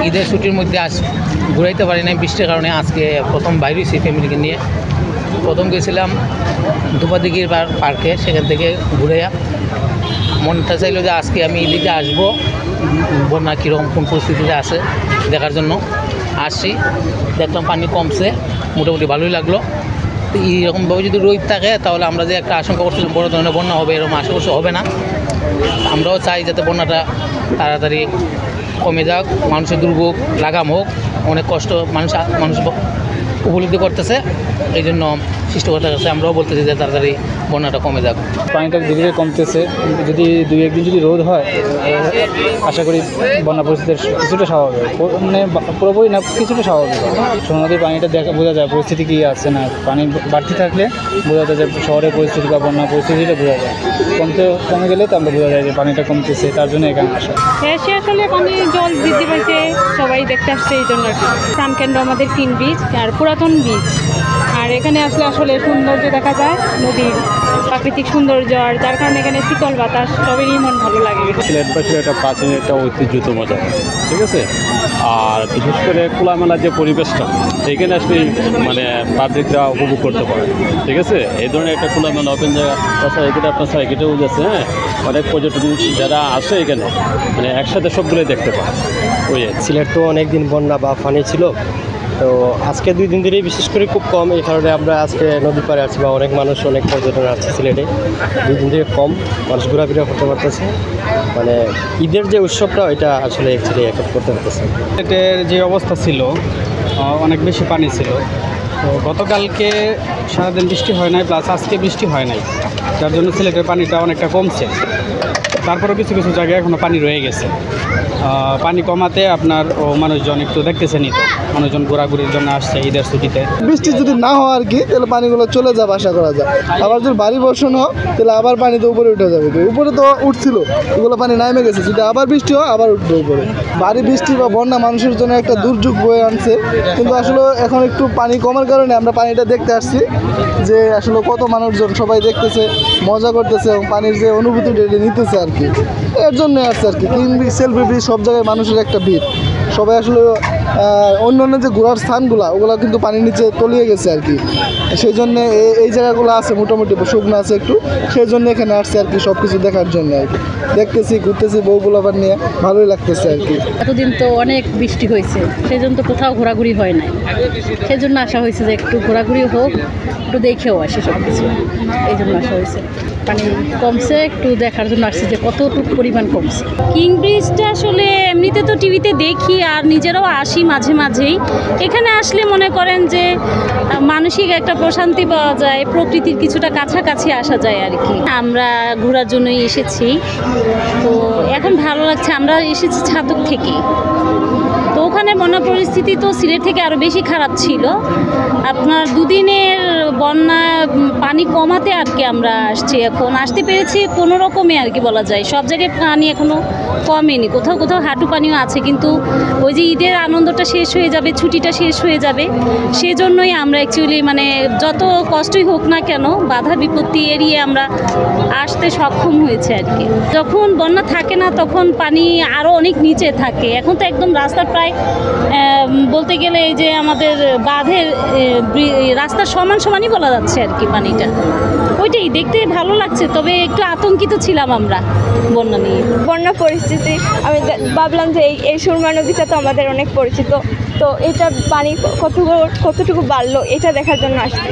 ঈদের ছুটির মধ্যে আজ ঘুরাইতে পারি নাই বৃষ্টির কারণে। আজকে প্রথম বাইরে হয়েছি ফ্যামিলিকে নিয়ে। প্রথম গেছিলাম ধূপাদিঘির পার্কে, সেখান থেকে ঘুরাইয়া মনটা চাইলো যে আজকে আমি ঈদে আসবো, বন্যা কীরকম কোন পরিস্থিতিতে আছে দেখার জন্য আসছি। দেখলাম পানি কমছে, মোটামুটি ভালোই লাগলো। তো এইরকমভাবে যদি রোদ থাকে তাহলে আমরা যে একটা আশঙ্কা করছিলাম বড় ধরনের বন্যা হবে, এরকম আশেপাশে হবে না। আমরাও চাই যাতে বন্যাটা তাড়াতাড়ি কমে যাক, মানুষের দুর্ভোগ লাগাম হোক। অনেক কষ্ট মানুষ উপলব্ধি করতেছে, এই জন্য সৃষ্টিকর্তার কাছে আমরাও বলতেছি যে তাড়াতাড়ি বন্যাটা কমে যাক। পানিটা ধীরে ধীরে কমতেছে, যদি 2-1 দিন যদি রোদ হয় আশা করি বন্যা পরিস্থিতির কিছুটা স্বাভাবিক, মানে পুরোপুরি না কিছুটা স্বাভাবিক। নদীর পানিটা বোঝা যায় পরিস্থিতি কী আছে না, পানি বাড়তি থাকলে বোঝা যায় যে শহরের পরিস্থিতি বা বন্যা পরিস্থিতিটা বোঝা যায়। কমে গেলে তো আমরা বোঝা যায় যে পানিটা কমতেছে, তার জন্য এখানে আসা। সে আসলে পানি জল বৃদ্ধি পাইছে, সবাই দেখতে আসছে এই জন্য। প্রাণকেন্দ্র আমাদের 3 বীজ আর পুরাতন বীজ, আর এখানে আসলে সৌন্দর্য দেখা যায়, নদীর প্রাকৃতিক সৌন্দর্য, আর যার কারণে এখানে শীতল বাতাস, সবেরই মন ভালো লাগে। সিলেটবাসীর একটা প্রাচীন একটা ঐতিহ্যতম জায়গা, ঠিক আছে। আর বিশেষ করে খোলামেলা যে পরিবেশটা, এখানে আসলে মানে পাবলিকরা উপভোগ করতে পারে, ঠিক আছে। এই ধরনের একটা খোলামেলা ওপেন জায়গা। তাছাড়া এখানে আপনার সাইকেটেও যাচ্ছে, হ্যাঁ, অনেক পর্যটন যারা আসে এখানে মানে একসাথে সবগুলোই দেখতে পায়। ওই সিলেট তো অনেক দিন বন্যা বা পানি ছিল, তো আজকে 2 দিন ধরেই বিশেষ করে খুব কম। এই কারণে আমরা আজকে নদী পাড়ে আছি বা অনেক মানুষ অনেক পর্যটন আসছে সিলেটে। 2 দিন থেকে কম মানুষ ঘোরাফেরা করতে পারতেছে, মানে ঈদের যে উৎসবটা ওইটা আসলে অ্যাকচুয়ালি এফেক্ট করতে পারতেছে। সিলেটের যে অবস্থা ছিল, অনেক বেশি পানি ছিল। তো গতকালকে সারাদিন বৃষ্টি হয় নাই, প্লাস আজকে বৃষ্টি হয় নাই, যার জন্য সিলেটের পানিটা অনেকটা কমছে। তারপরেও কিছু কিছু জায়গায় এখনও পানি রয়ে গেছে। পানি কমাতে আপনার মানুষজন একটু দেখতেছেনই, তো মানুষজন ঘোরাঘুরির জন্য আসছে ঈদের ছুটিতে। বৃষ্টি যদি না হয় আর কি, তাহলে পানিগুলো চলে যাবে আশা করা যায়। আবার যদি ভারী বর্ষণ হয় তাহলে আবার পানি তো উপরে উঠে যাবে। উপরে তো উঠছিল, এগুলো পানি নামে গেছে, যদি আবার বৃষ্টি হয় আবার উঠবে উপরে। ভারী বৃষ্টি বা বন্যা মানুষের জন্য একটা দুর্যোগ বয়ে আনছে, কিন্তু আসলে এখন একটু পানি কমার কারণে আমরা পানিটা দেখতে আসছি, যে আসলে কত মানুষজন সবাই দেখতেছে, মজা করতেছে এবং পানির যে অনুভূতিটা এটা নিতেছে আর কি। এর জন্য আসছে আর কি। কিং ব্রিজ, সেলফি ব্রিজ, সব জায়গায় মানুষের একটা ভিড়। সবাই আসলে অন্য অন্য যে ঘোরার স্থানগুলো ওগুলো কিন্তু পানির নিচে তলিয়ে গেছে আর কি। সেই জন্য এই জায়গাগুলো আছে মোটামুটি শুকনো আছে একটু, সেই জন্য এখানে আসছে আর কি, সব কিছু দেখার জন্য আর কি। দেখতেছি, ঘুরতেছি, বউগুলো আবার নিয়ে ভালোই লাগতেছে আর কি। এতদিন তো অনেক বৃষ্টি হয়েছে, সেই জন্য তো কোথাও ঘোরাঘুরি হয় নাই, সেই জন্য আসা হয়েছে যে একটু ঘোরাঘুরি হোক, একটু দেখেও আসে সব কিছু, এই জন্য আসা হয়েছে। পানি কমছে, একটু দেখার জন্য আসছে যে কতটুকু পরিমাণ কমছে। কিং ব্রিজটা আসলে এমনিতে তো টিভিতে দেখি আর নিজেরাও আসি মাঝে মাঝেই। এখানে আসলে মনে করেন যে মানসিক একটা প্রশান্তি পাওয়া যায়, প্রকৃতির কিছুটা কাছাকাছি আসা যায় আর কি। আমরা ঘোরার জন্যই এসেছি, তো এখন ভালো লাগছে। আমরা এসেছি ছাতক থেকে, তো ওখানে বন্যা পরিস্থিতি তো সিলেট থেকে আরও বেশি খারাপ ছিল। আপনার 2 দিনের বন্যা পানি কমাতে আর কি আমরা আসছি, এখন আসতে পেরেছি কোনো রকমে আর কি বলা যায়। সব জায়গায় পানি এখনও কমেনি, কোথাও কোথাও হাঁটু পানিও আছে, কিন্তু ওই যে ঈদের আনন্দটা শেষ হয়ে যাবে, ছুটিটা শেষ হয়ে যাবে, সেজন্যই আমরা অ্যাকচুয়ালি মানে যত কষ্টই হোক না কেন বাধা বিপত্তি এড়িয়ে আমরা আসতে সক্ষম হয়েছে আর কি। যখন বন্যা থাকে না তখন পানি আরও অনেক নিচে থাকে, এখন তো একদম রাস্তার প্রায় বলতে গেলে এই যে আমাদের বাঁধের রাস্তার সমানই বলা যাচ্ছে আর কি পানিটা। ওইটাই দেখতে ভালো লাগছে, তবে একটু আতঙ্কিত ছিলাম আমরা বন্যা নিয়ে। বন্যা পরিস্থিতি আমি ভাবলাম যে এই সুরমা নদীটা তো আমাদের অনেক পরিচিত, তো এটা পানি কতটুকু বাড়লো এটা দেখার জন্য আসছি।